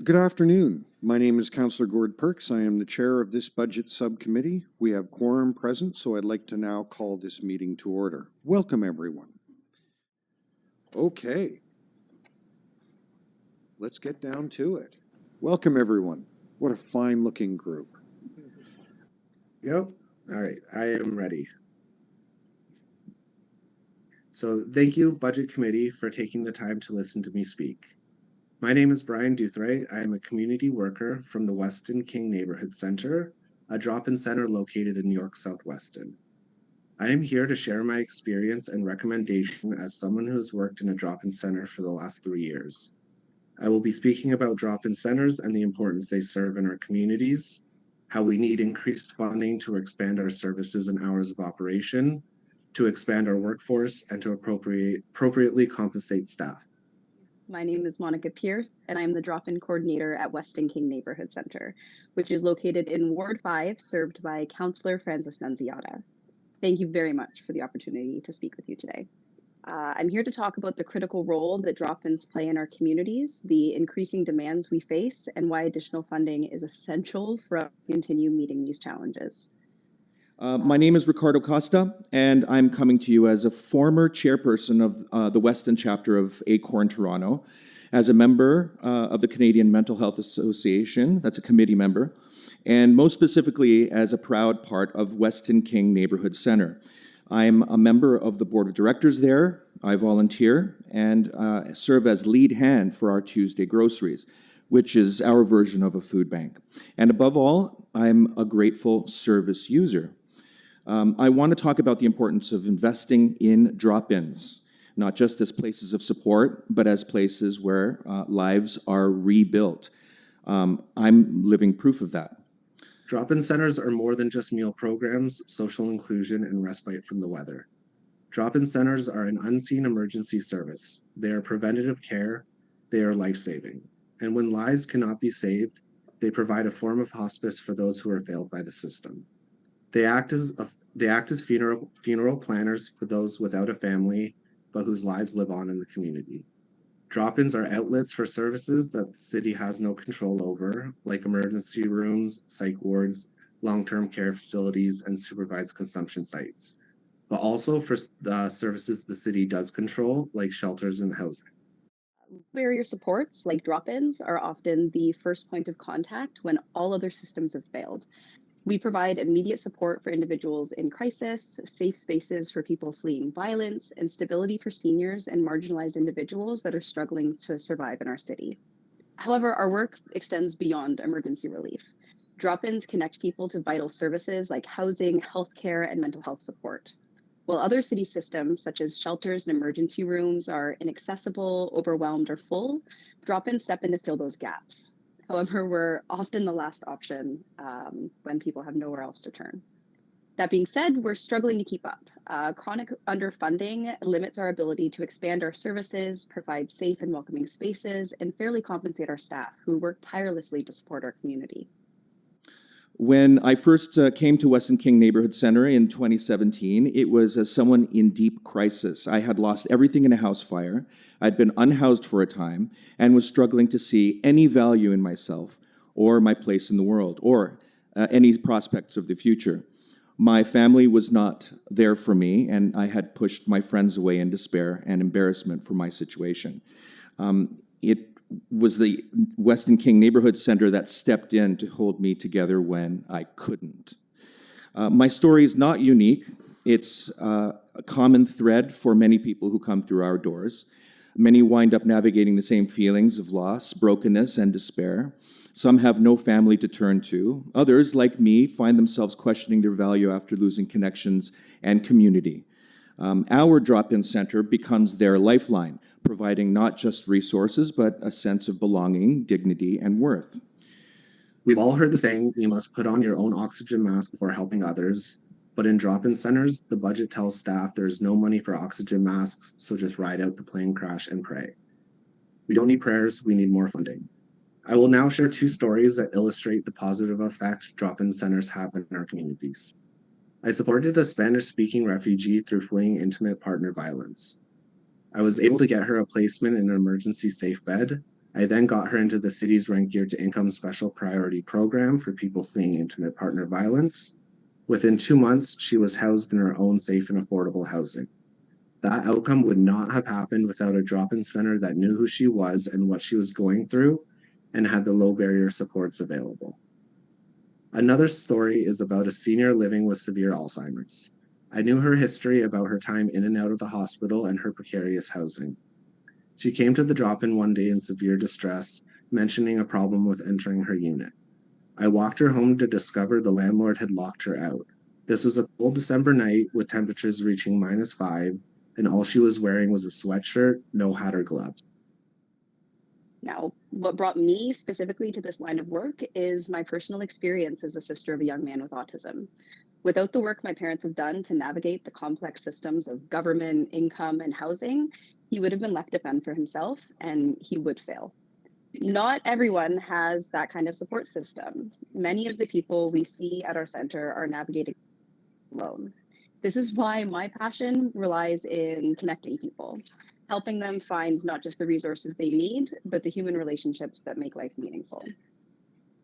Good afternoon. My name is Councillor Gord Perks. I am the chair of this budget subcommittee. We have quorum present, so I'd like to now call this meeting to order. Welcome, everyone. Okay. Let's get down to it. Welcome, everyone. What a fine-looking group. Yep. All right, I am ready. So thank you, Budget Committee, for taking the time to listen to me speak. My name is Bryan Douthwright. I am a community worker from the Weston King Neighbourhood Centre, a drop-in center located in York South Weston. I am here to share my experience and recommendation as someone who has worked in a drop-in center for the last 3 years. I will be speaking about drop-in centers and the importance they serve in our communities, how we need increased funding to expand our services and hours of operation, to expand our workforce, and to appropriately compensate staff. My name is Monica Peer, and I'm the drop-in coordinator at Weston King Neighbourhood Centre, which is located in Ward 5, served by Councillor Francis Nunziata. Thank you very much for the opportunity to speak with you today. I'm here to talk about the critical role that drop-ins play in our communities, the increasing demands we face, and why additional funding is essential for us to continue meeting these challenges. My name is Rikki LaCoste, and I'm coming to you as a former chairperson of the Weston chapter of ACORN Toronto, as a member of the Canadian Mental Health Association, that's a committee member, and most specifically as a proud part of Weston King Neighbourhood Centre. I'm a member of the board of directors there. I volunteer and serve as lead hand for our Tuesday groceries, which is our version of a food bank. And above all, I'm a grateful service user. I want to talk about the importance of investing in drop-ins, not just as places of support, but as places where lives are rebuilt. I'm living proof of that. Drop-in centers are more than just meal programs, social inclusion, and respite from the weather. Drop-in centers are an unseen emergency service. They are preventative care. They are life-saving. And when lives cannot be saved, they provide a form of hospice for those who are failed by the system. They act as funeral planners for those without a family, but whose lives live on in the community. Drop-ins are outlets for services that the city has no control over, like emergency rooms, psych wards, long-term care facilities, and supervised consumption sites, but also for services the city does control, like shelters and housing. Barrier supports, like drop-ins, are often the first point of contact when all other systems have failed. We provide immediate support for individuals in crisis, safe spaces for people fleeing violence, and stability for seniors and marginalized individuals that are struggling to survive in our city. However, our work extends beyond emergency relief. Drop-ins connect people to vital services like housing, healthcare, and mental health support. While other city systems, such as shelters and emergency rooms, are inaccessible, overwhelmed, or full, drop-ins step in to fill those gaps. However, we're often the last option when people have nowhere else to turn. That being said, we're struggling to keep up. Chronic underfunding limits our ability to expand our services, provide safe and welcoming spaces, and fairly compensate our staff who work tirelessly to support our community. When I first came to Weston King Neighbourhood Centre in 2017, it was as someone in deep crisis. I had lost everything in a house fire. I'd been unhoused for a time and was struggling to see any value in myself or my place in the world or any prospects of the future. My family was not there for me, and I had pushed my friends away in despair and embarrassment for my situation. It was the Weston King Neighbourhood Centre that stepped in to hold me together when I couldn't. My story is not unique. It's a common thread for many people who come through our doors. Many wind up navigating the same feelings of loss, brokenness, and despair. Some have no family to turn to. Others, like me, find themselves questioning their value after losing connections and community. Our drop-in center becomes their lifeline, providing not just resources, but a sense of belonging, dignity, and worth. We've all heard the saying, you must put on your own oxygen mask before helping others. But in drop-in centers, the budget tells staff there's no money for oxygen masks, so just ride out the plane crash and pray. We don't need prayers, we need more funding. I will now share 2 stories that illustrate the positive effect drop-in centers have in our communities. I supported a Spanish-speaking refugee through fleeing intimate partner violence. I was able to get her a placement in an emergency safe bed, I then got her into the city's Rent Geared to Income Special Priority Program for people fleeing intimate partner violence. Within 2 months, she was housed in her own safe and affordable housing. That outcome would not have happened without a drop-in center that knew who she was and what she was going through and had the low barrier supports available. Another story is about a senior living with severe Alzheimer's. I knew her history about her time in and out of the hospital and her precarious housing. She came to the drop-in one day in severe distress, mentioning a problem with entering her unit. I walked her home to discover the landlord had locked her out. This was a cold December night with temperatures reaching -5, and all she was wearing was a sweatshirt, no hat or gloves. Now, what brought me specifically to this line of work is my personal experience as the sister of a young man with autism. Without the work my parents have done to navigate the complex systems of government, income, and housing, he would have been left to fend for himself, and he would fail. Not everyone has that kind of support system. Many of the people we see at our center are navigating alone. This is why my passion relies in connecting people, helping them find not just the resources they need, but the human relationships that make life meaningful.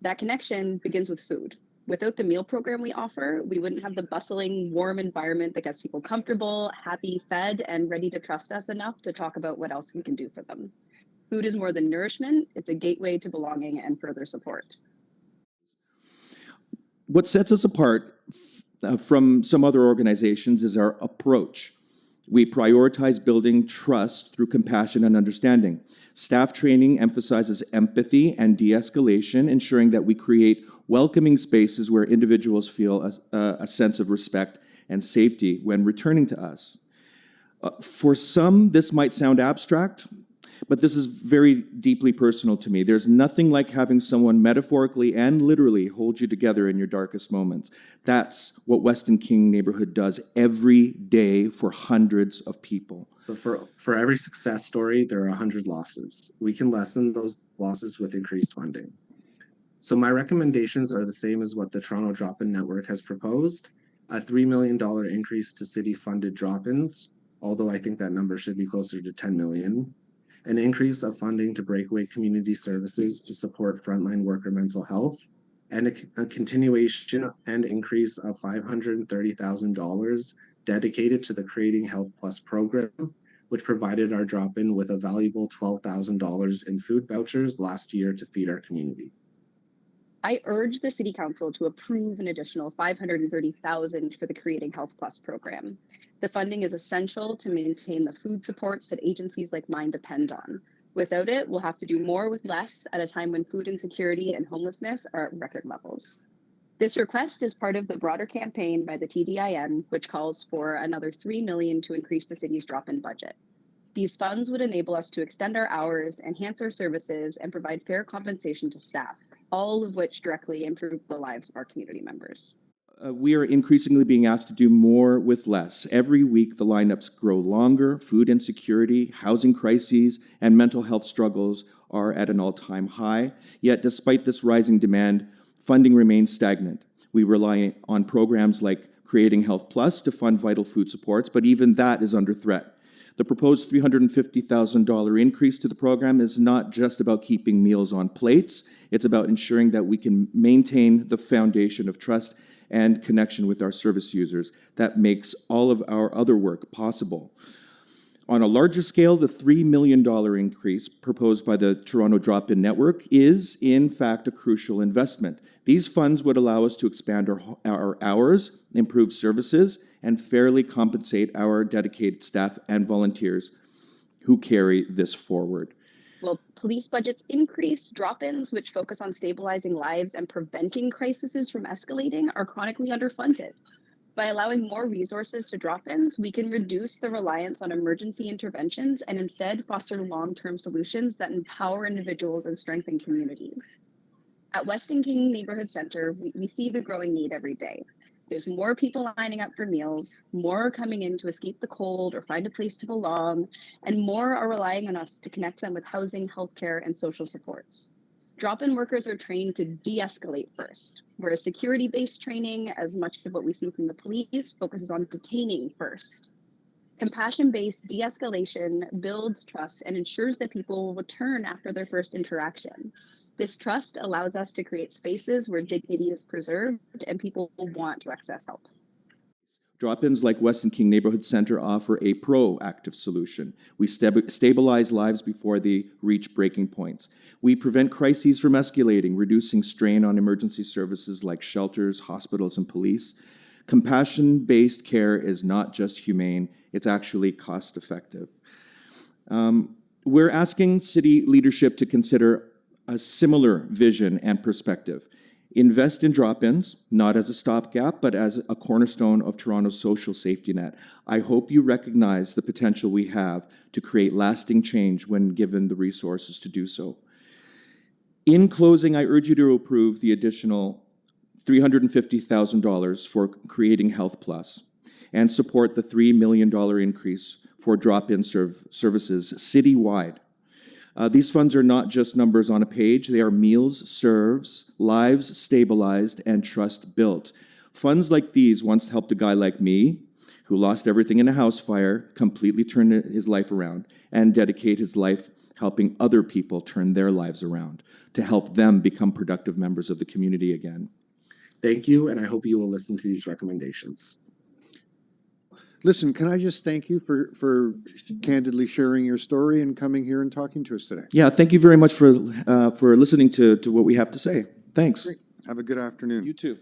That connection begins with food. Without the meal program we offer, we wouldn't have the bustling, warm environment that gets people comfortable, happy, fed, and ready to trust us enough to talk about what else we can do for them. Food is more than nourishment, it's a gateway to belonging and further support. What sets us apart from some other organizations is our approach. We prioritize building trust through compassion and understanding. Staff training emphasizes empathy and de-escalation, ensuring that we create welcoming spaces where individuals feel a sense of respect and safety when returning to us. For some, this might sound abstract, but this is very deeply personal to me. There's nothing like having someone metaphorically and literally hold you together in your darkest moments. That's what Weston King Neighbourhood does every day for hundreds of people. But for every success story, there are 100 losses. We can lessen those losses with increased funding. So my recommendations are the same as what the Toronto Drop-In Network has proposed, a $3 million increase to city-funded drop-ins, although I think that number should be closer to 10 million, an increase of funding to breakaway community services to support frontline worker mental health, and a continuation and increase of $530,000 dedicated to the Creating Health Plus program, which provided our drop-in with a valuable $12,000 in food vouchers last year to feed our community. I urge the City Council to approve an additional $530,000 for the Creating Health Plus program. The funding is essential to maintain the food supports that agencies like mine depend on. Without it, we'll have to do more with less at a time when food insecurity and homelessness are at record levels. This request is part of the broader campaign by the TDIN, which calls for another $3 million to increase the city's drop-in budget. These funds would enable us to extend our hours, enhance our services, and provide fair compensation to staff, all of which directly improve the lives of our community members. We are increasingly being asked to do more with less. Every week, the lineups grow longer. Food insecurity, housing crises, and mental health struggles are at an all-time high. Yet, despite this rising demand, funding remains stagnant. We rely on programs like Creating Health Plus to fund vital food supports, but even that is under threat. The proposed $350,000 increase to the program is not just about keeping meals on plates. It's about ensuring that we can maintain the foundation of trust and connection with our service users that makes all of our other work possible. On a larger scale, the $3 million increase proposed by the Toronto Drop-In Network is, in fact, a crucial investment. These funds would allow us to expand our hours, improve services, and fairly compensate our dedicated staff and volunteers who carry this forward. Well, police budgets increase, drop-ins, which focus on stabilizing lives and preventing crises from escalating, are chronically underfunded. By allowing more resources to drop-ins, we can reduce the reliance on emergency interventions and instead foster long-term solutions that empower individuals and strengthen communities. At Weston King Neighbourhood Centre, we see the growing need every day. There's more people lining up for meals, more are coming in to escape the cold or find a place to belong, and more are relying on us to connect them with housing, healthcare, and social supports. Drop-in workers are trained to de-escalate first, whereas security-based training, as much of what we see from the police, focuses on detaining first. Compassion-based de-escalation builds trust and ensures that people will return after their first interaction. This trust allows us to create spaces where dignity is preserved and people will want to access help. Drop-ins like Weston King Neighbourhood Centre offer a proactive solution. We stabilize lives before they reach breaking points. We prevent crises from escalating, reducing strain on emergency services like shelters, hospitals, and police. Compassion-based care is not just humane, it's actually cost-effective. We're asking city leadership to consider a similar vision and perspective. Invest in drop-ins, not as a stopgap, but as a cornerstone of Toronto's social safety net. I hope you recognize the potential we have to create lasting change when given the resources to do so. In closing, I urge you to approve the additional $350,000 for creating Health Plus and support the $3 million increase for drop-in services citywide. These funds are not just numbers on a page. They are meals served, lives stabilized, and trust built. Funds like these once helped a guy like me, who lost everything in a house fire, completely turn his life around, and dedicate his life helping other people turn their lives around, to help them become productive members of the community again. Thank you, and I hope you will listen to these recommendations. Listen, can I just thank you for candidly sharing your story and coming here and talking to us today? Yeah, thank you very much for listening to what we have to say. Thanks. Great. Have a good afternoon. You too.